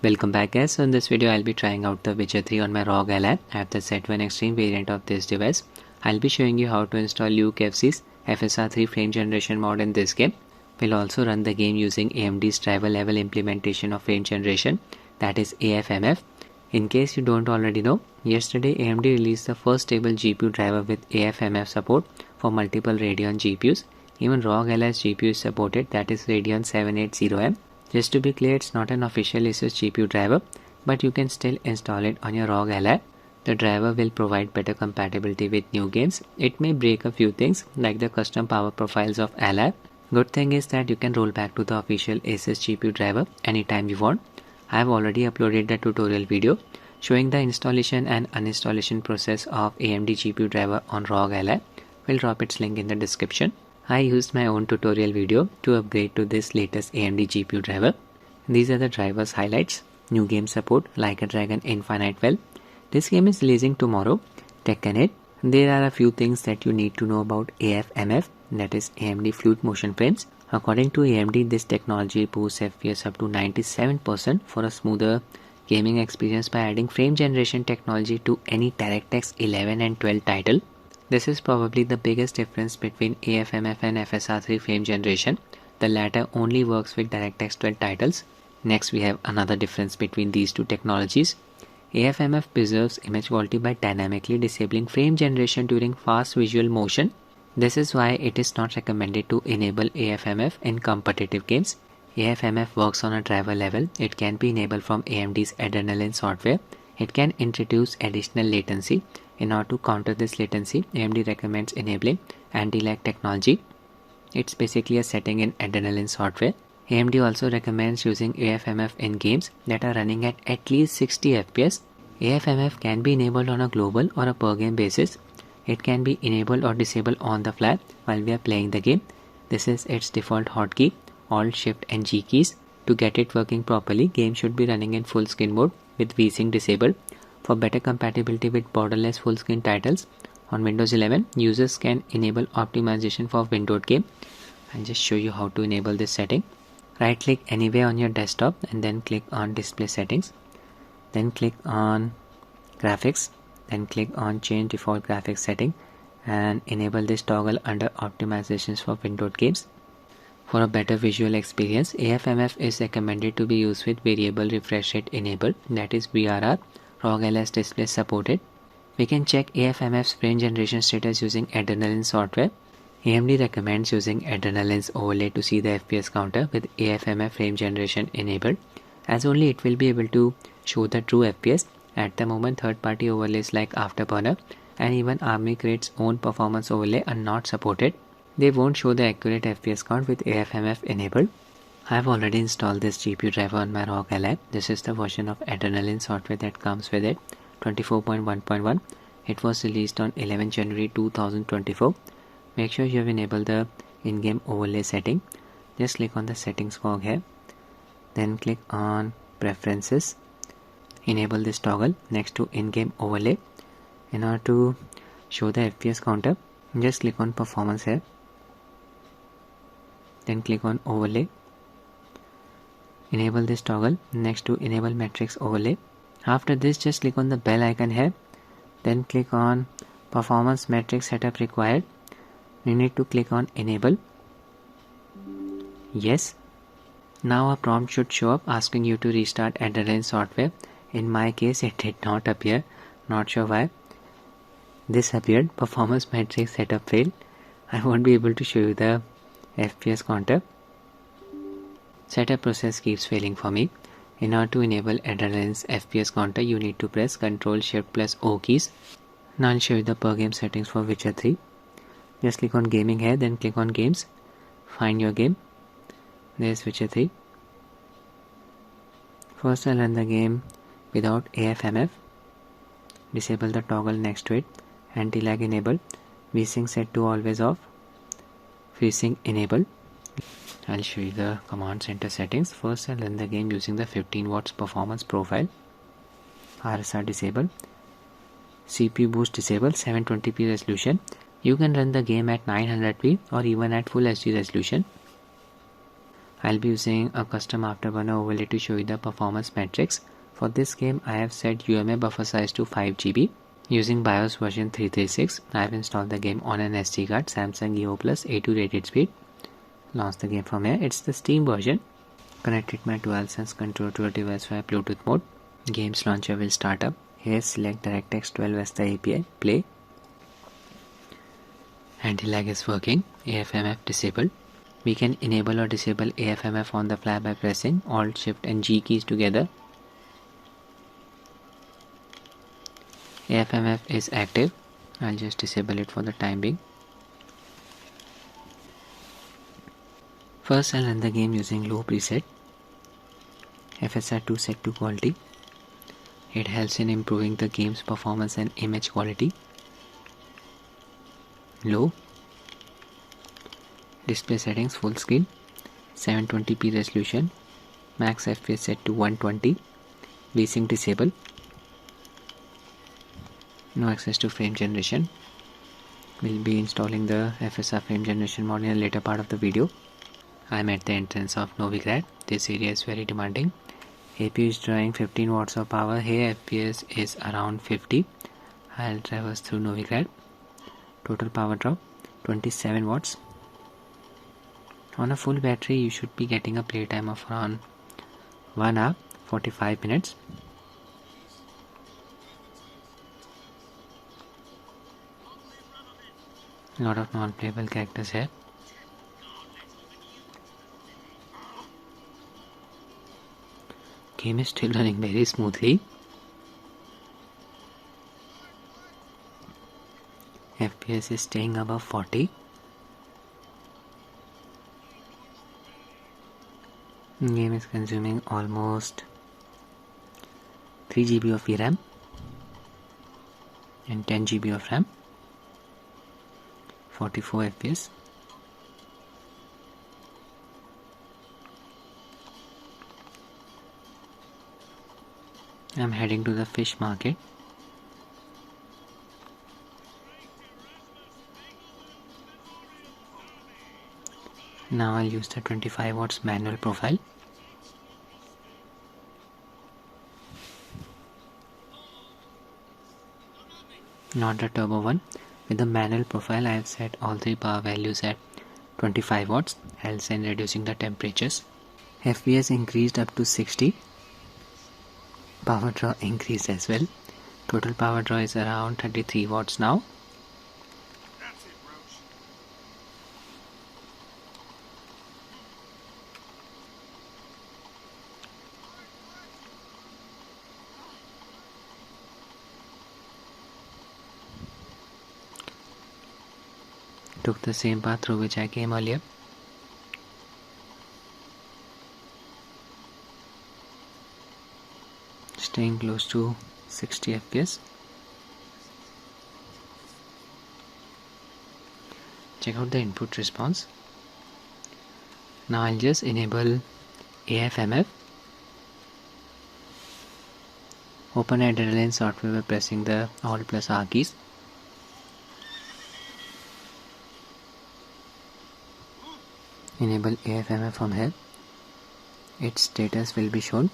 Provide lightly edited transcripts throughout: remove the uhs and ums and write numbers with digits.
Welcome back guys. So in this video I'll be trying out the Witcher 3 on my Rog Ally. I have the Z1 Extreme variant of this device. I'll be showing you how to install LukeFZ's FSR 3 frame generation mod in this game. We'll also run the game using AMD's driver level implementation of frame generation, that is AFMF. In case you don't already know, yesterday AMD released the first stable GPU driver with AFMF support for multiple Radeon GPUs. Even Rog Ally's GPU is supported, that is Radeon 780M. Just to be clear, it's not an official Asus GPU driver, but you can still install it on your Rog Ally. The driver will provide better compatibility with new games. It may break a few things like the custom power profiles of Ally. Good thing is that you can roll back to the official Asus GPU driver anytime you want. I have already uploaded the tutorial video showing the installation and uninstallation process of AMD GPU driver on Rog Ally. We'll drop its link in the description. I used my own tutorial video to upgrade to this latest AMD GPU driver. These are the driver's highlights. New game support, Like a Dragon Infinite Well. This game is releasing tomorrow. Tekken 8. There are a few things that you need to know about AFMF, that is AMD Fluid Motion Frames. According to AMD, this technology boosts FPS up to 97% for a smoother gaming experience by adding frame generation technology to any DirectX 11 and 12 title. This is probably the biggest difference between AFMF and FSR 3 frame generation. The latter only works with DirectX 12 titles. Next, we have another difference between these two technologies. AFMF preserves image quality by dynamically disabling frame generation during fast visual motion. This is why it is not recommended to enable AFMF in competitive games. AFMF works on a driver level. It can be enabled from AMD's Adrenalin software. It can introduce additional latency. In order to counter this latency, AMD recommends enabling anti-lag technology. It's basically a setting in Adrenalin software. AMD also recommends using AFMF in games that are running at least 60 FPS. AFMF can be enabled on a global or a per game basis. It can be enabled or disabled on the fly while we are playing the game. This is its default hotkey, Alt, Shift and G keys. To get it working properly, game should be running in full screen mode with VSync disabled. For better compatibility with borderless full screen titles, on Windows 11, users can enable optimization for windowed game. I'll just show you how to enable this setting. Right click anywhere on your desktop and then click on display settings. Then click on graphics. Then click on change default graphics setting and enable this toggle under optimizations for windowed games. For a better visual experience, AFMF is recommended to be used with variable refresh rate enabled, that is VRR. Rog Ally's display supported. We can check AFMF's frame generation status using Adrenalin software. AMD recommends using Adrenalin's overlay to see the FPS counter with AFMF frame generation enabled, as only it will be able to show the true FPS. At the moment, third-party overlays like Afterburner and even Army Crate's own performance overlay are not supported. They won't show the accurate FPS count with AFMF enabled. I have already installed this GPU driver on my Rog Ally. This is the version of Adrenalin software that comes with it, 24.1.1. It was released on 11 January 2024. Make sure you have enabled the in-game overlay setting. Just click on the settings cog here. Then click on preferences. Enable this toggle next to in-game overlay. In order to show the FPS counter, just click on performance here. Then click on overlay. Enable this toggle next to enable matrix overlay. After this, just click on the bell icon here. Then click on performance matrix setup required. You need to click on enable. Yes. Now a prompt should show up asking you to restart Adrenalin software. In my case, it did not appear. Not sure why. This appeared. Performance matrix setup failed. I won't be able to show you the FPS counter. Setup process keeps failing for me. In order to enable Adrenalin's FPS counter, you need to press Ctrl Shift plus O keys. Now I'll show you the per game settings for Witcher 3. Just click on gaming here, then click on games. Find your game. There's Witcher 3. First I'll run the game without AFMF. Disable the toggle next to it. Anti-lag enabled. VSync set to always off. FreeSync enabled. I'll show you the command center settings. First I'll run the game using the 15 watts performance profile. RSR disabled. CPU boost disabled. 720p resolution. You can run the game at 900p or even at full HD resolution. I'll be using a custom afterburner overlay to show you the performance metrics. For this game, I have set UMA buffer size to 5 GB. Using BIOS version 336, I have installed the game on an SD card, Samsung Evo Plus A2 Rated speed. Launch the game from here. It's the Steam version. Connected my DualSense controller to a device via Bluetooth mode. Games launcher will start up. Here select DirectX 12 as the API. Play. Anti-lag is working. AFMF disabled. We can enable or disable AFMF on the fly by pressing Alt, Shift and G keys together. AFMF is active. I'll just disable it for the time being. First I'll run the game using low preset. FSR 2 set to quality. It helps in improving the game's performance and image quality. Low. Display settings full screen. 720p resolution. Max FPS set to 120. VSync disable. No access to frame generation. We'll be installing the FSR frame generation mod in a later part of the video. I'm at the entrance of Novigrad. This area is very demanding. APU is drawing 15 watts of power. Here FPS is around 50. I'll traverse through Novigrad. Total power drop 27 watts. On a full battery you should be getting a playtime of around 1 hour 45 minutes. A lot of non-playable characters here. Game is still running very smoothly. FPS is staying above 40. Game is consuming almost 3 GB of VRAM and 10 GB of RAM. 44 FPS. I'm heading to the fish market. Now I'll use the 25 watts manual profile. Not the turbo one. With the manual profile I have set all three power values at 25 watts, helps in reducing the temperatures. FPS increased up to 60. Power draw increased as well. Total power draw is around 33 watts now. Took the same path through which I came earlier. Staying close to 60 FPS. Check out the input response. Now I'll just enable AFMF. Open Adrenaline software by pressing the Alt plus R keys. Enable AFMF from here. Its status will be shown.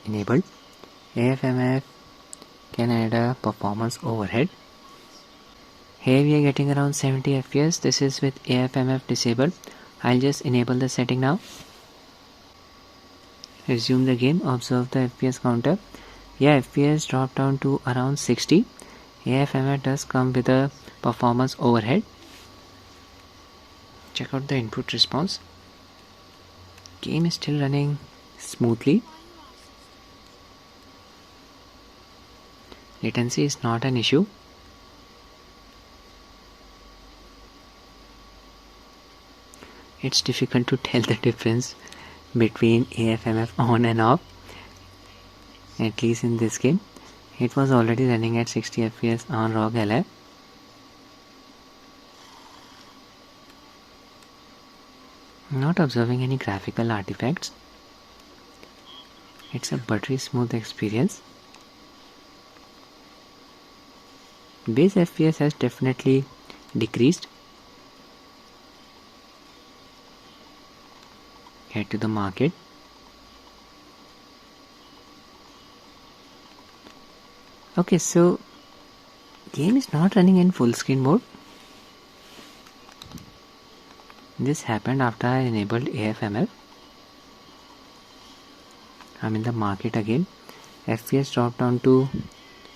Enabled. AFMF can add a performance overhead. Here we are getting around 70 FPS. This is with AFMF disabled. I'll just enable the setting now. Resume the game. Observe the FPS counter. Yeah, FPS dropped down to around 60. AFMF does come with a performance overhead. Check out the input response. Game is still running smoothly. Latency is not an issue. It's difficult to tell the difference between AFMF on and off. At least in this game. It was already running at 60 FPS on Rog Ally. Not observing any graphical artifacts. It's a buttery smooth experience. Base FPS has definitely decreased. head to the market. Okay, so game is not running in full screen mode. This happened after I enabled AFMF. I'm in the market again. FPS dropped down to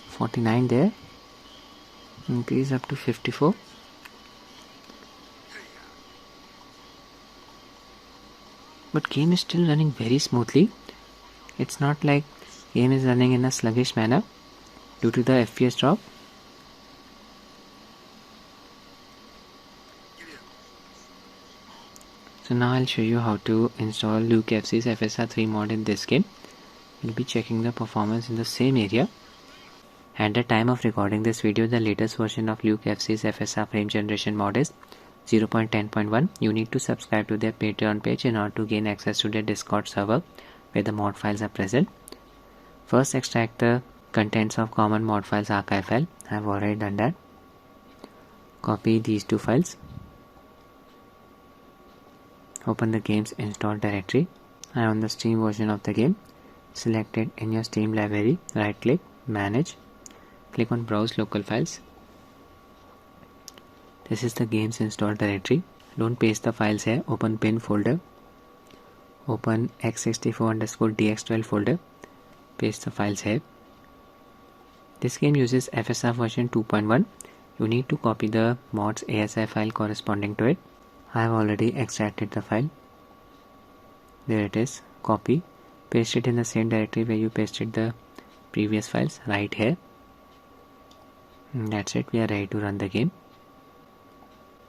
49 there. Increase up to 54. But game is still running very smoothly. It's not like game is running in a sluggish manner due to the FPS drop. So now I'll show you how to install LukeFZ's FSR 3 mod in this game. We'll be checking the performance in the same area. At the time of recording this video, the latest version of LukeFZ's FSR frame generation mod is 0.10.1. You need to subscribe to their Patreon page in order to gain access to their Discord server where the mod files are present. First, extract the contents of common mod files archive file. I have already done that. Copy these two files. Open the game's install directory. I am on the Steam version of the game. Select it in your Steam library. Right click, manage. Click on browse local files. This is the game's install directory. Don't paste the files here. Open bin folder. Open x64_dx12 folder. Paste the files here. This game uses FSR version 2.1. You need to copy the mod's ASI file corresponding to it. I have already extracted the file. There it is. Copy. Paste it in the same directory where you pasted the previous files, right here. And that's it. We are ready to run the game.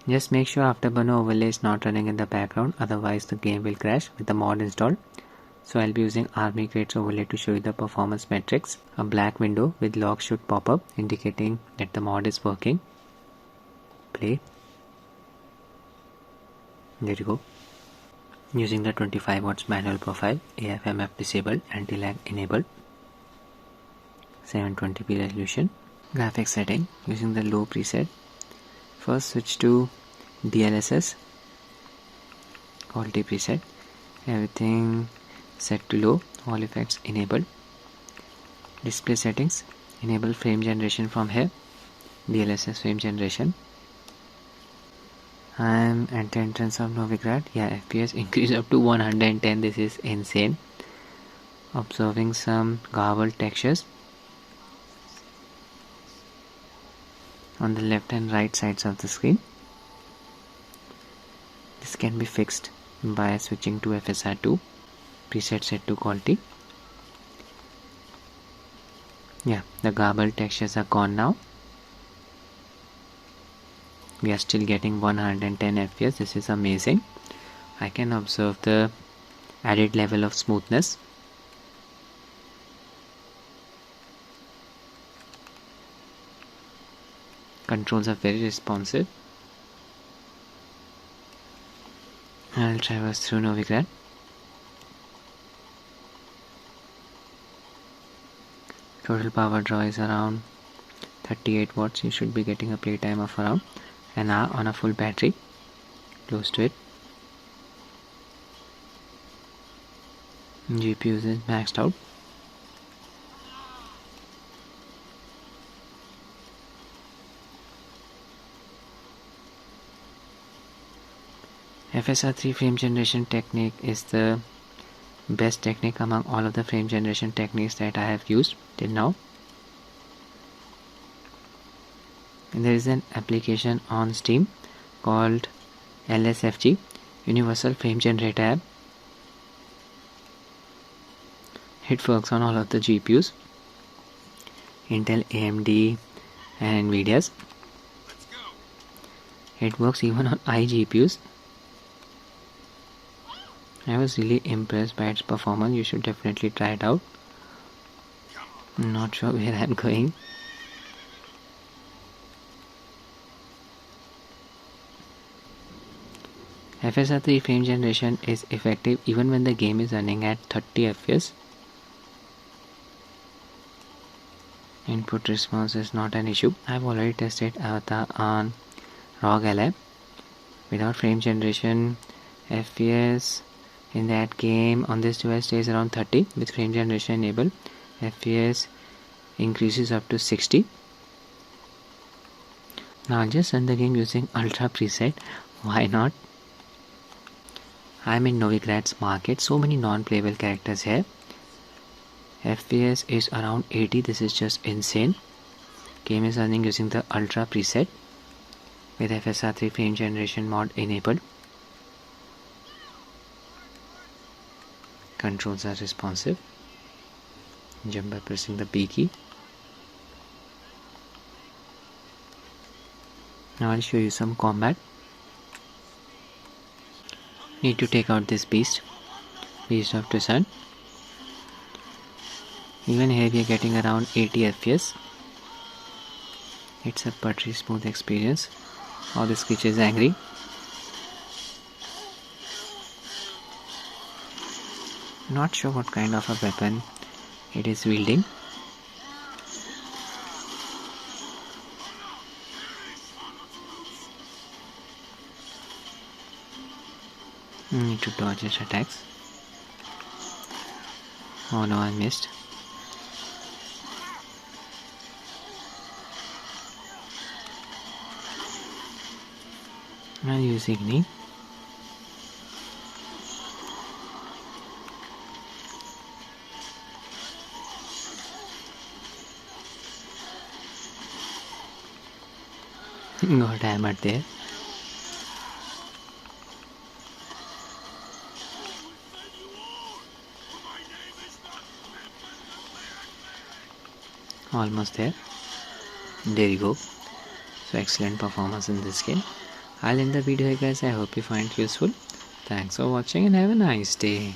Just make sure Afterburner overlay is not running in the background, otherwise the game will crash with the mod installed. So I'll be using Army Crates overlay to show you the performance metrics. A black window with logs should pop up indicating that the mod is working. Play. There you go. Using the 25 watts manual profile, AFMF disabled, anti-lag enabled, 720p resolution. Graphics setting using the low preset. First switch to DLSS, quality preset, everything set to low, all effects enabled. Display settings, enable frame generation from here, DLSS frame generation. I am at the entrance of Novigrad. Yeah, FPS increase up to 110, this is insane. Observing some garbled textures on the left and right sides of the screen. This can be fixed by switching to FSR 2, preset set to quality. Yeah, the garbled textures are gone now. We are still getting 110 FPS. This is amazing. I can observe the added level of smoothness. Controls are very responsive. I'll traverse through Novigrad. Total power draw is around 38 watts. You should be getting a playtime of around an hour on a full battery. Close to it. GPU is maxed out. FSR 3 frame generation technique is the best technique among all of the frame generation techniques that I have used till now. And there is an application on Steam called LSFG, Universal Frame Generator app. It works on all of the GPUs, Intel, AMD and Nvidia's. It works even on iGPUs. I was really impressed by its performance. You should definitely try it out. I'm not sure where I'm going. FSR 3 frame generation is effective even when the game is running at 30 FPS. Input response is not an issue. I've already tested Avatar on Rog Ally. Without frame generation, FPS In that game on this device stays around 30 with frame generation enabled. FPS increases up to 60. Now I'll just run the game using Ultra preset. Why not? I'm in Novigrad's market. So many non-playable characters here. FPS is around 80. This is just insane. Game is running using the Ultra preset with FSR 3 frame generation mod enabled. Controls are responsive. Jump by pressing the B key. Now I'll show you some combat. Need to take out this beast of the sun. Even here we are getting around 80 FPS. It's a buttery smooth experience. All this creature is angry. Not sure what kind of a weapon it is wielding. Need to dodge its attacks. Oh no, I missed. I'll use Igni. Got hammered there. Almost there. There you go. So excellent performance in this game. I'll end the video here guys. I hope you find it useful. Thanks for watching and have a nice day.